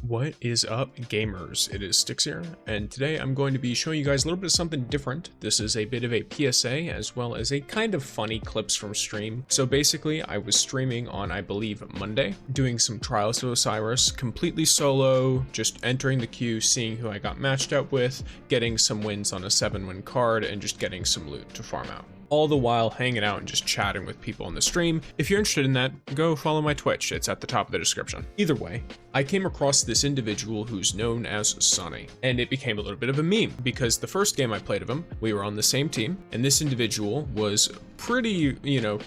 What is up, gamers? It is Styx here, and today I'm going to be showing you guys a little bit of something different. This is a bit of a PSA as well as a kind of funny clips from stream. So basically, I was streaming on, I believe, Monday, doing some trials of Osiris, completely solo, just entering the queue, seeing who I got matched up with, getting some wins on a 7-win card, and just getting some loot to farm out. All the while hanging out and just chatting with people on the stream. If you're interested in that, go follow my Twitch. It's at the top of the description. Either way, I came across this individual who's known as Sunny, and it became a little bit of a meme because the first game I played of him, we were on the same team, and this individual was pretty,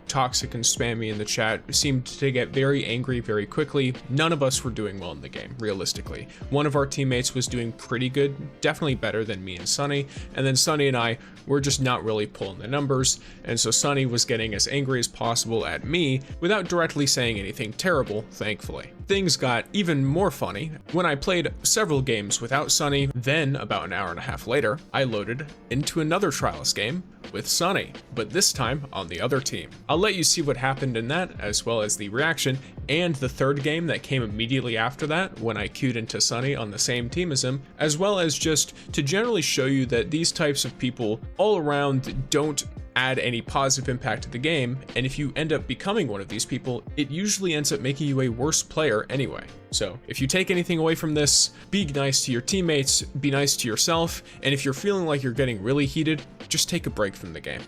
toxic and spammy in the chat, seemed to get very angry very quickly. None of us were doing well in the game, realistically. One of our teammates was doing pretty good, definitely better than me and Sunny, and then Sunny and I were just not really pulling the numbers, and so Sunny was getting as angry as possible at me without directly saying anything terrible, thankfully. Things got even more funny when I played several games without Sunny. Then, about an hour and a half later, I loaded into another Trials game with Sunny, but this time on the other team. I'll let you see what happened in that, as well as the reaction, and the third game that came immediately after that when I queued into Sunny on the same team as him, as well as just to generally show you that these types of people all around don't add any positive impact to the game, and if you end up becoming one of these people, it usually ends up making you a worse player anyway. So if you take anything away from this, be nice to your teammates, be nice to yourself, and if you're feeling like you're getting really heated, just take a break from the game.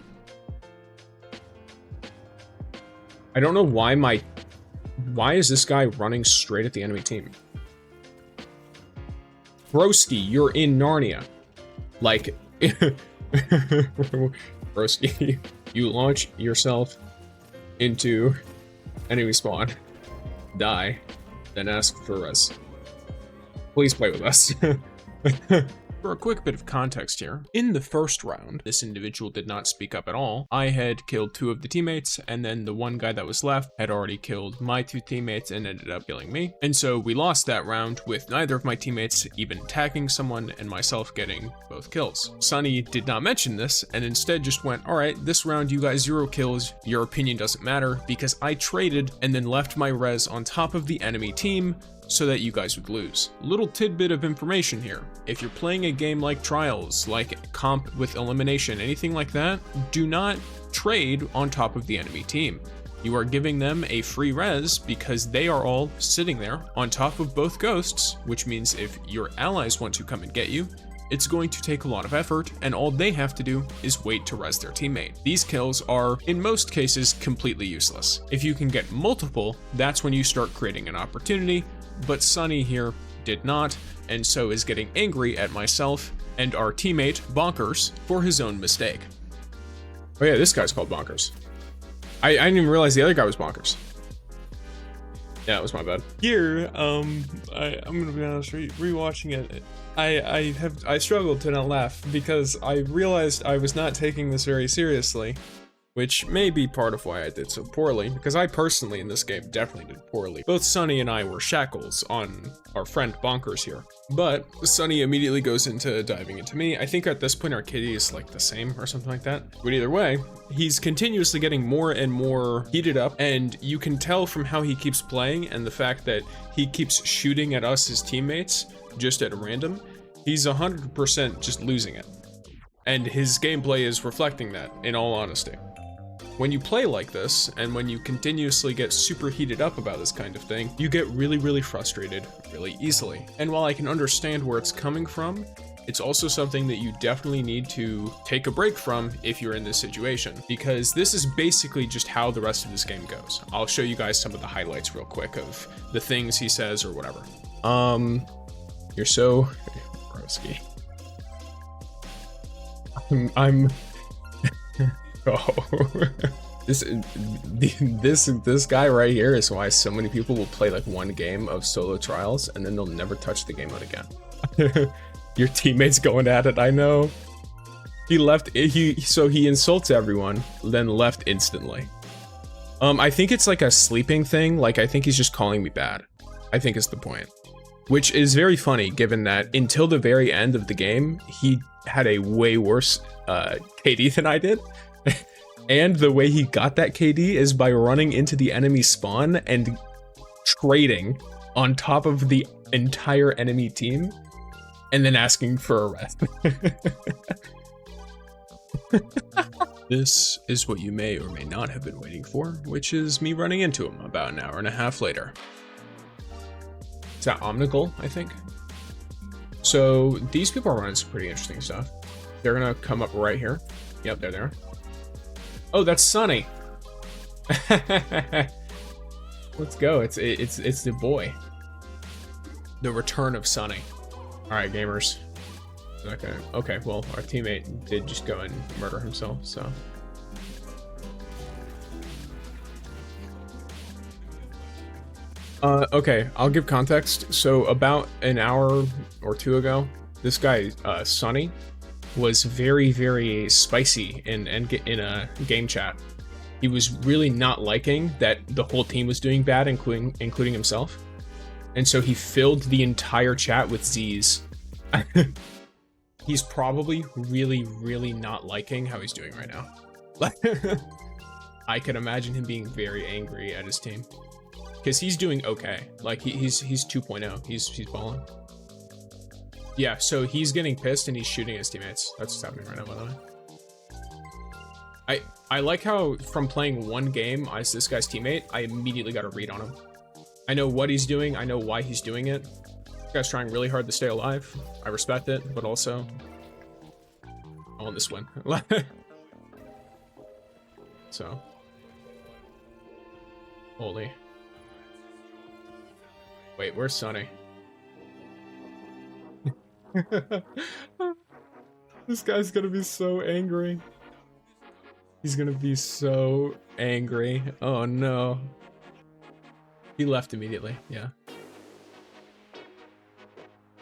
I don't know why is this guy running straight at the enemy team? Broski, you're in Narnia. Like, Broski, you launch yourself into enemy spawn, die, then ask for res. Please play with us. For a quick bit of context here, in the first round, this individual did not speak up at all. I had killed 2 of the teammates, and then the one guy that was left had already killed my 2 teammates and ended up killing me. And so we lost that round with neither of my teammates even tagging someone and myself getting both kills. Sunny did not mention this and instead just went, all right, this round you guys 0 kills, your opinion doesn't matter because I traded and then left my res on top of the enemy team so that you guys would lose. Little tidbit of information here. If you're playing a game like Trials, like comp with elimination, anything like that, do not trade on top of the enemy team. You are giving them a free res because they are all sitting there on top of both ghosts, which means if your allies want to come and get you, it's going to take a lot of effort, and all they have to do is wait to res their teammate. These kills are, in most cases, completely useless. If you can get multiple, that's when you start creating an opportunity, but Sunny here did not, and so is getting angry at myself and our teammate, Bonkers, for his own mistake. Oh yeah, this guy's called Bonkers. I didn't even realize the other guy was Bonkers. Yeah, it was my bad. Here, I'm gonna be honest, rewatching it, I struggled to not laugh because I realized I was not taking this very seriously, which may be part of why I did so poorly, because I personally in this game definitely did poorly. Both Sunny and I were shackles on our friend Bonkers here, but Sunny immediately goes into diving into me. I think at this point our KD is like the same or something like that, but either way, he's continuously getting more and more heated up, and you can tell from how he keeps playing and the fact that he keeps shooting at us as teammates just at random, he's 100% just losing it. And his gameplay is reflecting that, in all honesty. When you play like this, and when you continuously get super heated up about this kind of thing, you get really, really frustrated really easily. And while I can understand where it's coming from, it's also something that you definitely need to take a break from if you're in this situation, because this is basically just how the rest of this game goes. I'll show you guys some of the highlights real quick of the things he says or whatever. You're so Broski. I'm oh. This guy right here is why so many people will play like one game of solo Trials and then they'll never touch the game out again. Your teammate's going at it, I know. He left, so he insults everyone, then left instantly. I think it's like a sleeping thing, like I think he's just calling me bad, I think is the point. Which is very funny given that until the very end of the game, he had a way worse KD than I did. And the way he got that KD is by running into the enemy spawn and trading on top of the entire enemy team and then asking for a rest. This is what you may or may not have been waiting for, which is me running into him about an hour and a half later. Is that Omnigul, I think? So these people are running some pretty interesting stuff. They're gonna come up right here. Yep, there they are. Oh, that's Sunny. Let's go. It's the boy. The return of Sunny. All right, gamers. Okay, well, our teammate did just go and murder himself, so. Okay, I'll give context. So about an hour or two ago, this guy, Sunny, was very, very spicy in a game chat. He was really not liking that the whole team was doing bad, including himself. And so he filled the entire chat with Z's. He's probably really, really not liking how he's doing right now. I could imagine him being very angry at his team. Because he's doing okay. Like, he's 2.0. He's balling. Yeah, so he's getting pissed and he's shooting his teammates. That's what's happening right now, by the way. I like how from playing one game as this guy's teammate, I immediately got a read on him. I know what he's doing. I know why he's doing it. This guy's trying really hard to stay alive. I respect it, but also I want this win. So, holy. Wait, where's Sunny? This guy's gonna be so angry. He's gonna be so angry. Oh no. He left immediately, yeah.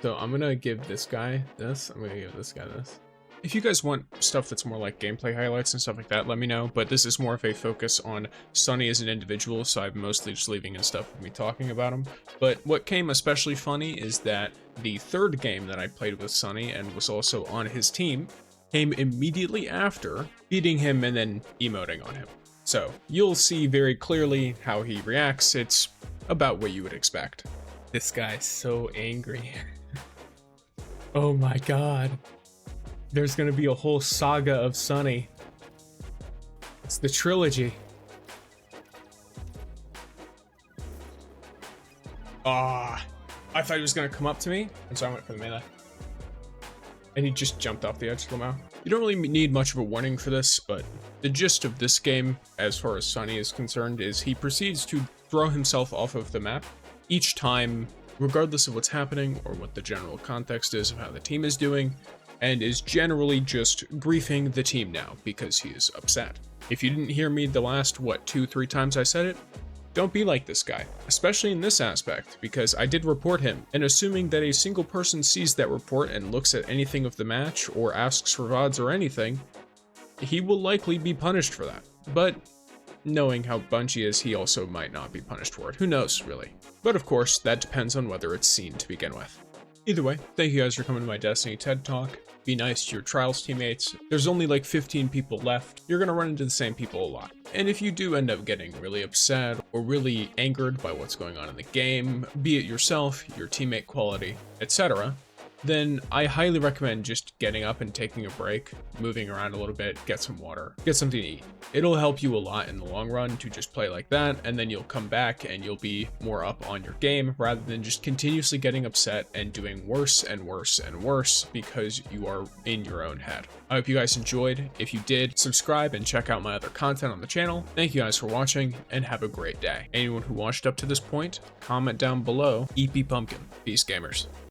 So I'm gonna give this guy this. I'm gonna give this guy this. If you guys want stuff that's more like gameplay highlights and stuff like that, let me know. But this is more of a focus on Sunny as an individual, so I'm mostly just leaving in stuff with me talking about him. But what came especially funny is that the third game that I played with Sunny and was also on his team came immediately after beating him and then emoting on him. So you'll see very clearly how he reacts. It's about what you would expect. This guy's so angry. Oh my god. There's gonna be a whole saga of Sunny. It's the trilogy. Ah, I thought he was gonna come up to me, and so I went for the melee. And he just jumped off the edge somehow. You don't really need much of a warning for this, but the gist of this game, as far as Sunny is concerned, is he proceeds to throw himself off of the map each time, regardless of what's happening or what the general context is of how the team is doing, and is generally just griefing the team now because he is upset. If you didn't hear me the last, 2-3 times I said it, don't be like this guy, especially in this aspect, because I did report him, and assuming that a single person sees that report and looks at anything of the match or asks for VODs or anything, he will likely be punished for that. But knowing how Bungie is, he also might not be punished for it. Who knows, really? But of course, that depends on whether it's seen to begin with. Either way, thank you guys for coming to my Destiny TED Talk. Be nice to your Trials teammates. There's only like 15 people left. You're gonna run into the same people a lot. And if you do end up getting really upset or really angered by what's going on in the game, be it yourself, your teammate quality, etc., then I highly recommend just getting up and taking a break, moving around a little bit, get some water, get something to eat. It'll help you a lot in the long run to just play like that, and then you'll come back and you'll be more up on your game rather than just continuously getting upset and doing worse and worse and worse because you are in your own head. I hope you guys enjoyed. If you did, subscribe and check out my other content on the channel. Thank you guys for watching and have a great day. Anyone who watched up to this point, comment down below, EP Pumpkin. Peace, gamers.